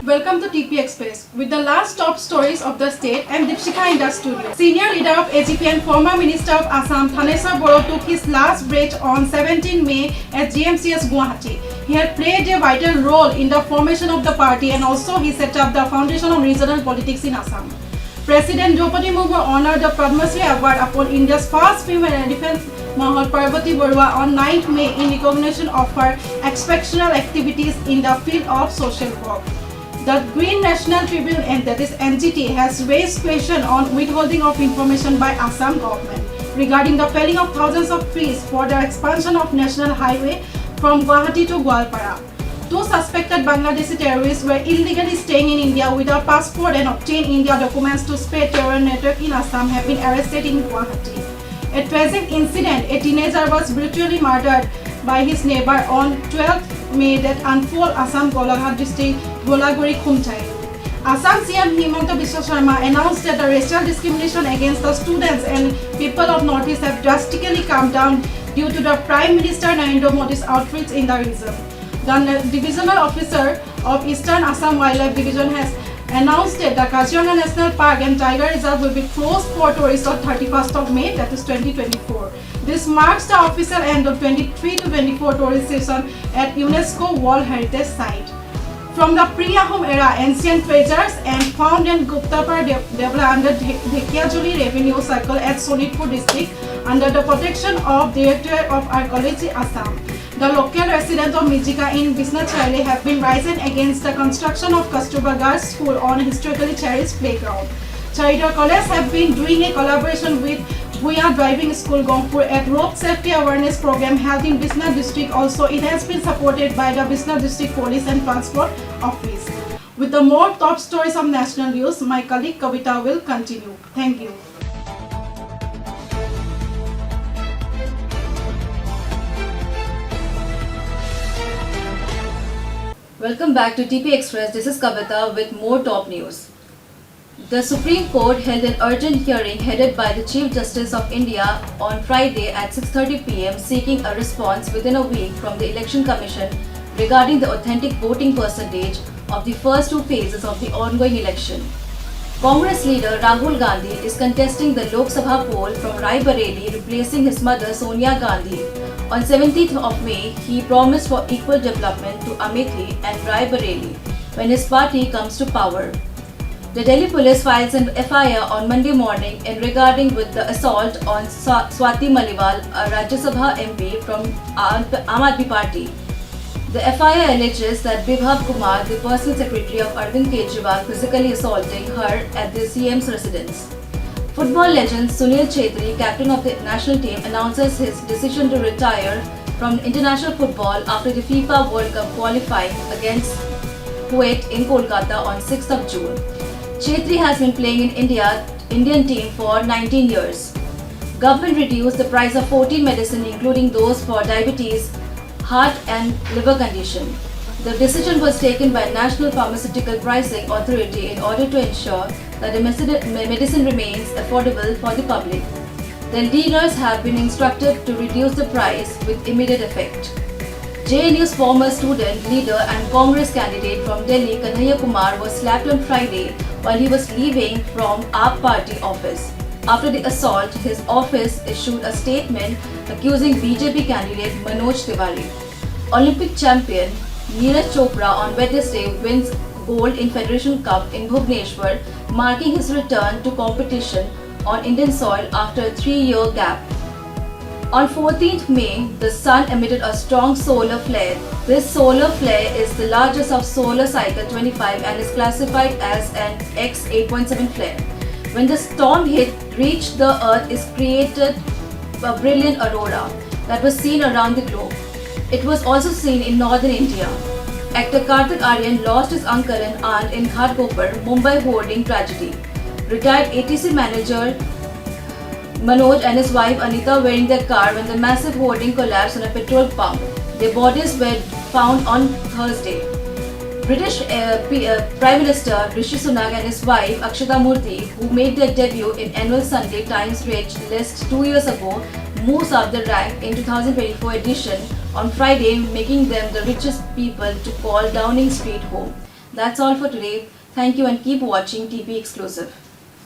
Welcome to TP Express. With the last top stories of the state, I am Dipshika in the studio. Senior leader of AGP and former Minister of Assam, Thaneswar Boro, took his last breath on 17 May at GMCS Guwahati. He had played a vital role in the formation of the party and also he set up the foundation of regional politics in Assam. President Draupadi Murmu honored the Padma Shri Award upon India's first female defense Mahal Parvati Barua on 9th May in recognition of her exceptional activities in the field of social work. The Green National Tribune, and that is NGT, has raised question on withholding of information by Assam government regarding the felling of thousands of trees for the expansion of national highway from Guwahati to Gwalpara. Two suspected Bangladeshi terrorists were illegally staying in India without passport and obtained India documents to spread terror network in Assam have been arrested in Guwahati. A tragic incident, a teenager was brutally murdered by his neighbor on 12th May that unfold Assam Golaghat district Golaguri Khumchai. Assam CM Himanta Biswa Sharma announced that the racial discrimination against the students and people of Northeast have drastically come down due to the Prime Minister Narendra Modi's outreach in the region. The divisional officer of Eastern Assam Wildlife Division has announced that the Kaziranga National Park and Tiger Reserve will be closed for tourists on 31st of May, that is 2024. This marks the official end of 23 to 24 tourist season at UNESCO World Heritage Site. From the pre-Ahom era, ancient treasures and found in Guptapar developed under Dhekiajuli Revenue Circle at Sonitpur district under the protection of Directorate of Archaeology, Assam. The local residents of Mijika in Bisnath Charlie have been rising against the construction of Kasturba Girls School on historically cherished playground. Charita College have been doing a collaboration with Bhuya Driving School Gongpur at road safety awareness program held in Bisnath district. Also, it has been supported by the Bisnath district police and transport office. With the more top stories of national news, my colleague Kavita will continue. Thank you. Welcome back to TP Express. This is Kavita with more top news. The Supreme Court held an urgent hearing headed by the Chief Justice of India on Friday at 6:30 p.m. seeking a response within a week from the Election Commission regarding the authentic voting percentage of the first two phases of the ongoing election. Congress leader Rahul Gandhi is contesting the Lok Sabha poll from Rai Bareli, replacing his mother Sonia Gandhi. On 17th of May, he promised for equal development to Amethi and Rai Bareli when his party comes to power. The Delhi police files an FIR on Monday morning in regarding with the assault on Swati Maliwal, a Rajya Sabha MP from Aam Aadmi Party. The FIR alleges that Bibhav Kumar, the personal secretary of Arvind Kejriwal, physically assaulting her at the CM's residence. Football legend Sunil Chhetri, captain of the national team, announces his decision to retire from international football after the FIFA World Cup qualifying against Kuwait in Kolkata on 6th of June. Chhetri has been playing in Indian team for 19 years. Government reduced the price of 14 medicines, including those for diabetes, heart and liver condition. The decision was taken by National Pharmaceutical Pricing Authority in order to ensure that the medicine remains affordable for the public. The dealers have been instructed to reduce the price with immediate effect. JNU's former student leader and Congress candidate from Delhi, Kanhaiya Kumar, was slapped on Friday while he was leaving from AAP party office. After the assault, his office issued a statement accusing BJP candidate Manoj Tiwari. Olympic champion Neeraj Chopra on Wednesday wins gold in Federation Cup in Bhubaneswar, marking his return to competition on Indian soil after a 3-year gap. On 14th May, the sun emitted a strong solar flare. This solar flare is the largest of solar cycle 25 and is classified as an X8.7 flare. When the storm reached the earth, it created a brilliant aurora that was seen around the globe. It was also seen in northern India. Actor Karthik Aaryan lost his uncle and aunt in Ghatkopar, Mumbai hoarding tragedy. Retired ATC manager Manoj and his wife Anita were in their car when the massive hoarding collapsed on a petrol pump. Their bodies were found on Thursday. British Prime Minister Rishi Sunak and his wife Akshata Murthy, who made their debut in annual Sunday Times Rich list 2 years ago, moves up the rank in 2024 edition on Friday, making them the richest people to call Downing Street home. That's all for today. Thank you and keep watching TP Exclusive.